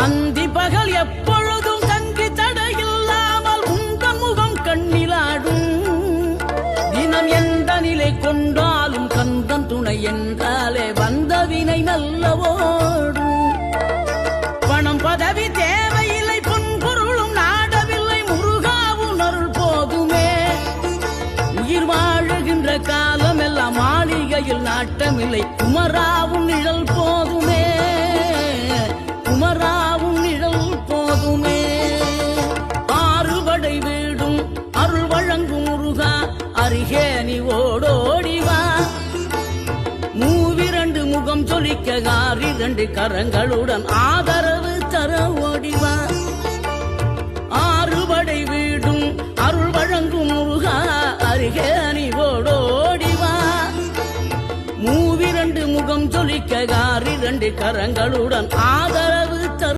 அந்தி பகல் எப்பொழுதும் தங்கி தடையில்லாமல் உந்தன் முகம் கண்ணிலாடும். தினம் எந்த நிலை கொண்டாலும் கந்தன் துணை என்றாலே வந்த வினை நல்லவோடும். பணம் பதவி தேவையில்லை, பொன்பொருளும் நாடவில்லை, முருகாவும் அருள் போதுமே. உயிர் வாழுகின்ற காலம் எல்லாம் மாளிகையில் நாட்டமில்லை, குமராவும் நிழல் போதுமே, குமராவும் நிழல் போதுமே. ஆறுபடை வீடும் அருள் வழங்கும் முருகா, அருகே நீ ஓடோடிவா. மூவிரண்டு முகம் சொலிக்க ஆறிரண்டு கரங்களுடன் ஆதரவு தர ஓடிவா. ஆறுபடை வீடும் அருள் வழங்கும் முருகா, அருகே நீ ஓடோடிவா. மூவிரண்டு முகம் சொலிக்க ஆறிரண்டு கரங்களுடன் ஆதரவு